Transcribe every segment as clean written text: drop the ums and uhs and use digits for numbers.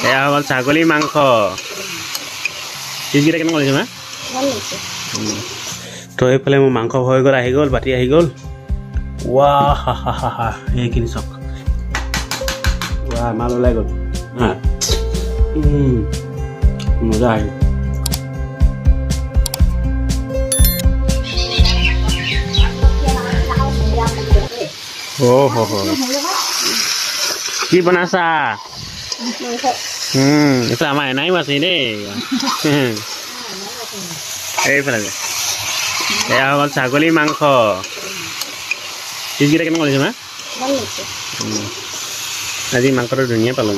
এয়া হ'ল ছাগলী মাংস পিছকেইটা কেনেকুৱা লাগিছে মা তো এইফালে মোৰ মাংস হৈ গ'ল আহি গ'ল বাতি আহি গ'ল ৱা হা হা হা হা এইখিনি চাওক ৱা মাল ওলাই গ'ল হা মজা আহি Oh, কি বনাছা এটা আমাৰ এনাই মাছে দেই এইফালে যে এয়া হ'ল ছাগলী মাংস পিছকেইটা কেনেকুৱা লাগিছে মা আজি মাংসটো ধুনীয়া পালোঁ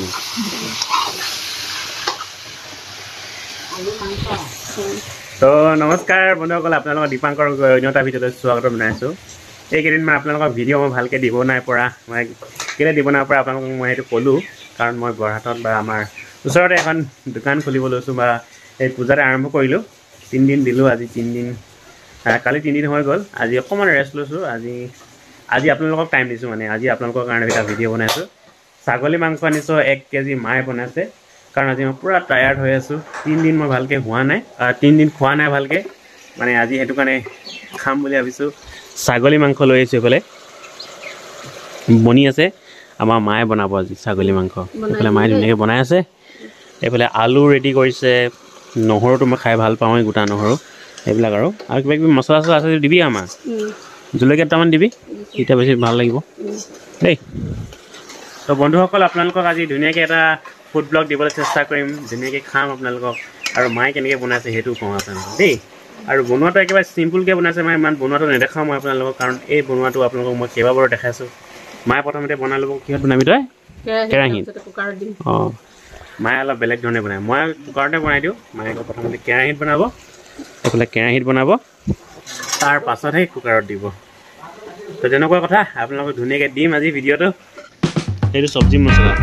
তো নমস্কাৰ বন্ধুসকল আপোনালোকৰ দীপাংকৰ অন্যতা ভিডিঅ'লৈ স্বাগতম জনাইছোঁ এইকেইদিন মই আপোনালোকৰ ভিডিঅ' মই ভালকৈ দিব নাই পৰা মই কেলৈ দিব নাই পৰা আপোনালোকক মই সেইটো ক'লোঁ কাৰণ মই বৰহাটত বা আমাৰ ওচৰতে এখন দোকান খুলিব লৈছোঁ বা এই পূজাতে আৰম্ভ কৰিলোঁ 3 দিন দিলোঁ আজি 3 দিন কালি 3 দিন হৈ গ'ল আজি অকণমান ৰেষ্ট লৈছোঁ আজি আপোনালোকক টাইম দিছোঁ মানে আজি আপোনালোকৰ কাৰণে এটা ভিডিঅ' বনাইছোঁ ছাগলী মাংস আনিছোঁ 1 কেজি মায়ে বনাইছে কাৰণ আজি মই পুৰা টায়াৰ্ড হৈ আছোঁ 3 দিন মই ভালকৈ হোৱা নাই 3 দিন খোৱা নাই ভালকৈ মানে আজি সেইটো কাৰণে খাম বুলি ভাবিছোঁ ছাগলী মাংস লৈ আহিছোঁ এইফালে বনি আছে আমাৰ মায়ে বনাব আজি ছাগলী মাংস এইফালে মায়ে ধুনীয়াকৈ বনাই আছে এইফালে আলু ৰেডি কৰিছে নহৰুটো মই খাই ভাল পাওঁ গোটা নহৰু এইবিলাক আৰু কিবা কিবি মছলা চছলা আছে দিবি আমাৰ জলকীয়া দুটামান দিবি তেতিয়া বেছি ভাল লাগিব দেই তো বন্ধুসকল আপোনালোকক আজি ধুনীয়াকৈ এটা ফুড ব্লগ দিবলৈ চেষ্টা কৰিম ধুনীয়াকৈ খাম আপোনালোকক আৰু মায়ে কেনেকৈ বনাইছে সেইটো কওঁ আপোনালোকক দেই আৰু বনোৱাটো একেবাৰে চিম্পুলকৈ বনাইছে মই ইমান বনোৱাটো নেদেখাওঁ মই আপোনালোকক কাৰণ এই বনোৱাটো আপোনালোকক মই কেইবাবাৰো দেখাইছোঁ মায়ে প্ৰথমতে বনাই ল'ব কিহত বনাবি তই কেৰাহীত অঁ মায়ে অলপ বেলেগ ধৰণে বনায় মই কুকাৰতে বনাই দিওঁ মায়ে আকৌ প্ৰথমতে কেৰাহীত বনাব এইফালে কেৰাহীত বনাব তাৰ পাছতহে কুকাৰত দিব তো তেনেকুৱা কথা আপোনালোকক ধুনীয়াকৈ দিম আজি ভিডিঅ'টো সেইটো চব্জি মছলা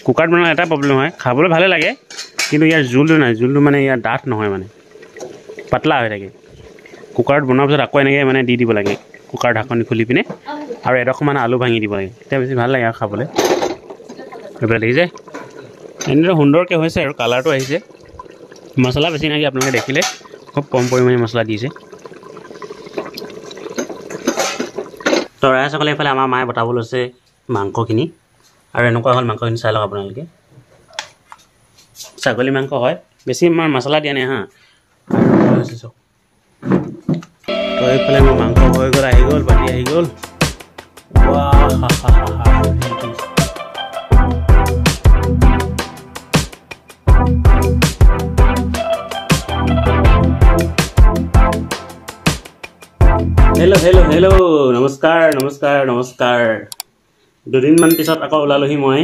কুকাৰত বনোৱা এটা প্ৰব্লেম হয় খাবলৈ ভালে লাগে কিন্তু ইয়াৰ জোলটো নাই জোলটো মানে ইয়াৰ ডাঠ নহয় মানে পাতলা হৈ থাকে কুকাৰত বনোৱাৰ পিছত আকৌ এনেকৈ মানে দি দিব লাগে কুকাৰ ঢাকনি খুলি পিনে আৰু এডোখৰমান আলু ভাঙি দিব লাগে তেতিয়া বেছি ভাল লাগে আৰু খাবলৈ এইবিলাক দেখিছে এনেদৰে সুন্দৰকৈ হৈছে আৰু কালাৰটো আহিছে মছলা বেছি নাকি আপোনালোকে দেখিলে খুব কম পৰিমাণে মছলা দিছে তো ৰাইজসকলে এইফালে আমাৰ মায়ে বটাব লৈছে মাংসখিনি আৰু এনেকুৱা হ'ল মাংসখিনি চাই লওক আপোনালোকে ছাগলী মাংস হয় বেছি ইমান মছলা দিয়া নাই হা তো এইফালে মোৰ মাংস হৈ গ'ল আহি গ'ল বাতি আহি গ'ল হেল্ল' হেল্ল' হেল্ল' নমস্কাৰ নমস্কাৰ নমস্কাৰ দুদিনমান পিছত আকৌ ওলালোহি মই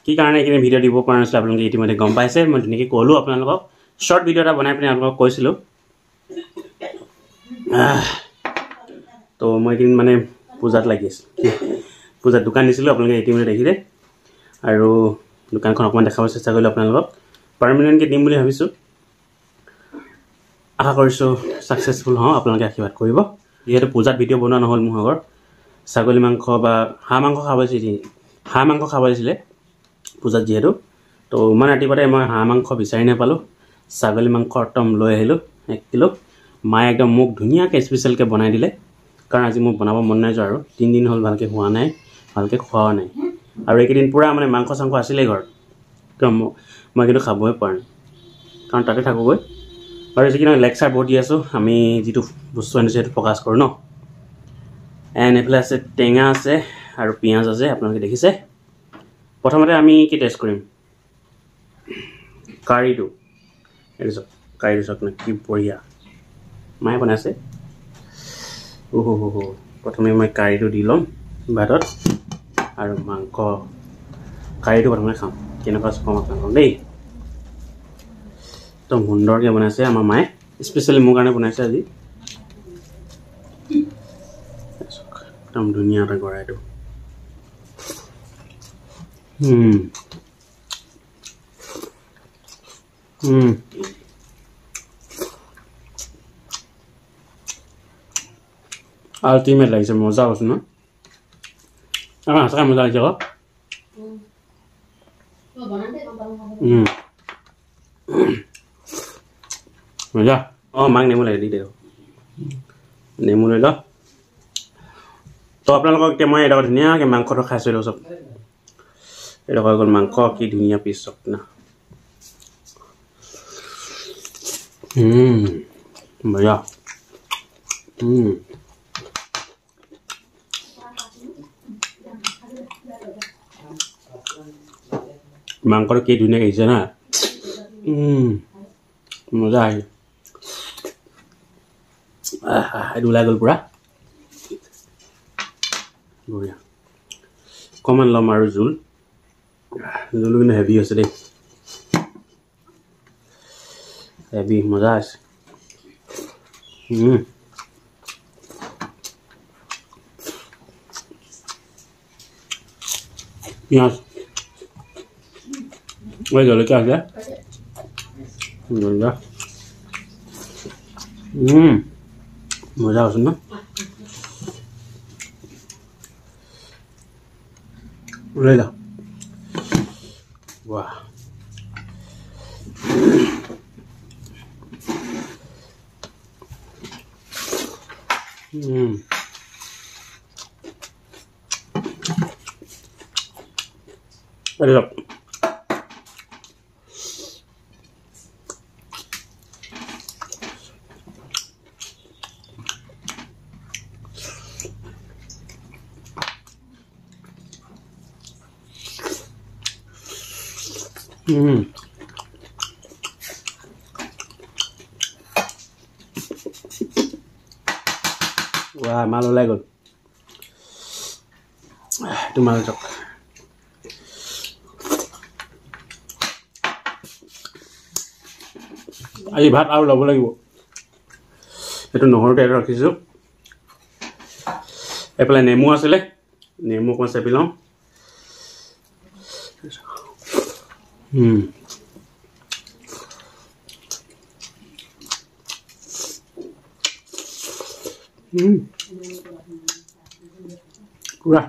কি কাৰণে এইখিনি ভিডিঅ' দিব পৰা নাছিলোঁ আপোনালোকে ইতিমধ্যে গম পাইছে মই ধুনীয়াকৈ ক'লোঁ আপোনালোকক শ্বৰ্ট ভিডিঅ' এটা বনাই পিনে আপোনালোকক কৈছিলোঁ তো মই এইদিন মানে পূজাত লাগি আছোঁ পূজাত দোকান দিছিলোঁ আপোনালোকে ইতিমধ্যে দেখিলে আৰু দোকানখন অকণমান দেখাব চেষ্টা কৰিলোঁ আপোনালোকক পাৰ্মানেণ্টকৈ দিম বুলি ভাবিছোঁ আশা কৰিছোঁ ছাকচেছফুল হওঁ আপোনালোকে আশীৰ্বাদ কৰিব যিহেতু পূজাত ভিডিঅ' বনোৱা নহ'ল মোৰ আগৰ ছাগলী মাংস বা হাঁহ মাংস খাব দিছিলে পূজাত যিহেতু তো ইমান ৰাতিপুৱাতে মই হাঁহ মাংস বিচাৰি নাপালোঁ ছাগলী মাংস একদম লৈ আহিলোঁ 1 কিলো মায়ে একদম মোক ধুনীয়াকৈ স্পেচিয়েলকৈ বনাই দিলে কাৰণ আজি মোক বনাব মন নাই যোৱা আৰু 3 দিন হ'ল ভালকৈ হোৱা নাই ভালকৈ খোৱা নাই আৰু এইকেইদিন পুৰা মানে মাংস চাংস আছিলেই ঘৰত তো মই কিন্তু খাবই পৰা নাই কাৰণ তাতে থাকোঁগৈ আৰু যিখিনি লেকচাৰ বহুত দি আছোঁ আমি যিটো বস্তু আনিছোঁ সেইটো ফ'কাছ কৰোঁ ন এণ্ড এইফালে আছে টেঙা আছে আৰু পিঁয়াজ আছে আপোনালোকে দেখিছে প্ৰথমতে আমি কি টেষ্ট কৰিম কাৰীটো এইটো চাওক কাৰীটো চাওক না কি বঢ়িয়া মায়ে বনাইছে প্ৰথমে মই কাৰীটো দি ল'ম ভাতত আৰু মাংস কাৰীটো প্ৰথমে খাম কেনেকুৱা কম আপোনালোকক দেই একদম সুন্দৰকৈ বনাইছে আমাৰ মায়ে স্পেচিয়েলি মোৰ কাৰণে বনাইছে আজি একদম ধুনীয়াকৈ গড়াই দিওঁ আল্টিমেট লাগিছে মজা কৈছোঁ ন আমাৰ সঁচাকৈ মজা লাগিছে আকৌ মজা অঁ মাক নেমু লাগে দি দে নেমু লৈ ল তো আপোনালোকক এতিয়া মই এডোখৰ ধুনীয়াকৈ মাংসটো খাই চলোঁ চব এডোখৰ হৈ গ'ল মাংস কি ধুনীয়া পিচ চব না মজা মাংসটো কি ধুনীয়াকৈ আহিছে না মজা আহিছে এইটো ওলাই গ'ল পূৰা বঢ়িয়া অকণমান ল'ম আৰু জোল কিন্তু হেভি হৈছে দেই হেভি মজা আছে পিঁয়াজ ওই জলকীয়া আছে মজা মজা আছে ন লৈ যাওঁ বাহ Look. Wah, malu lagi. Itu malu cok. আজি ভাত আৰু ল'ব লাগিব এইটো নহৰু তেল ৰাখিছোঁ এফালে নেমু আছিলে নেমু অকণ চেপি লওঁ পুৰা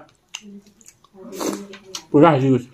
পুৰা সিজি গৈছে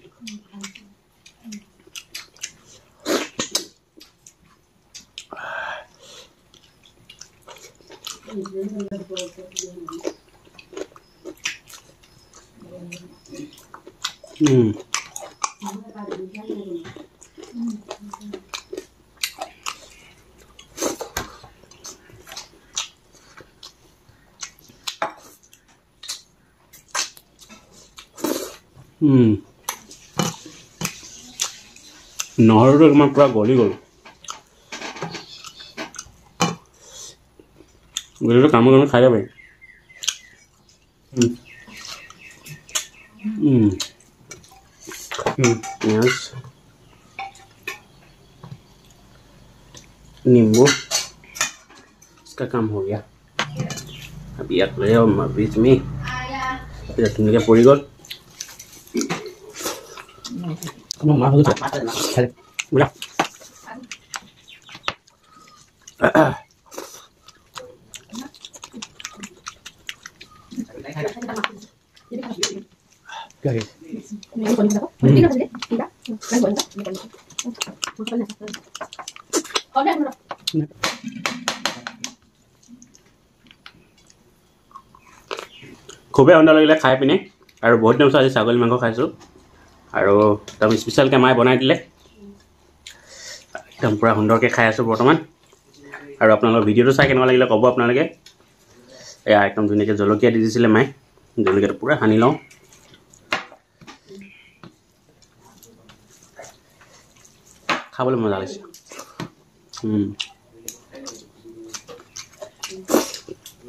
নহৰুটো একদম পুৰা গলি গ'ল গলিটো কামত কামত খাই যাব পাৰি पियाज नींबू इसका काम हो गया अब ये ले आओ बीच में चटनी के पूरी गोल क्या है খুবেই সুন্দৰ লাগিলে খাই পিনে আৰু বহুত দিন আজি ছাগলী মাংস খাইছোঁ আৰু একদম স্পেচিয়েলকৈ মায়ে বনাই দিলে একদম পুৰা সুন্দৰকৈ খাই আছোঁ বৰ্তমান আৰু আপোনালোকৰ ভিডিঅ'টো চাই কেনেকুৱা লাগিলে ক'ব আপোনালোকে এয়া একদম ধুনীয়াকৈ জলকীয়া দি দিছিলে মায়ে জলকীয়াটো পুৰা সানি লওঁ খাবলৈ মজা লাগিছে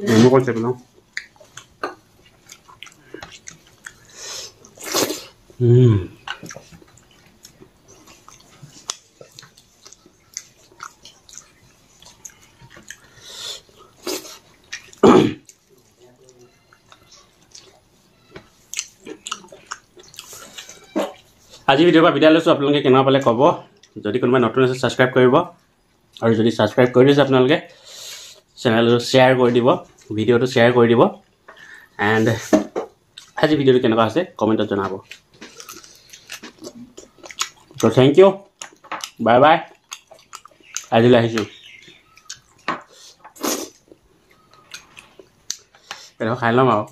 নেমু অকণ চেপি লওঁ আজি ভিডিঅ'ৰ পৰা বিদায় লৈছোঁ আপোনালোকে কেনেকুৱা পালে ক'ব যদি কোনোবা নতুন আছে ছাবস্ক্ৰাইব কৰিব আৰু যদি ছাবস্ক্ৰাইব কৰি দিছে আপোনালোকে চেনেলটো শ্বেয়াৰ কৰি দিব ভিডিঅ'টো শ্বেয়াৰ কৰি দিব এণ্ড আজি ভিডিঅ'টো কেনেকুৱা আছে কমেণ্টত জনাব তো থেংক ইউ বাই বাই আজিলৈ আহিছোঁ খাই ল'ম আৰু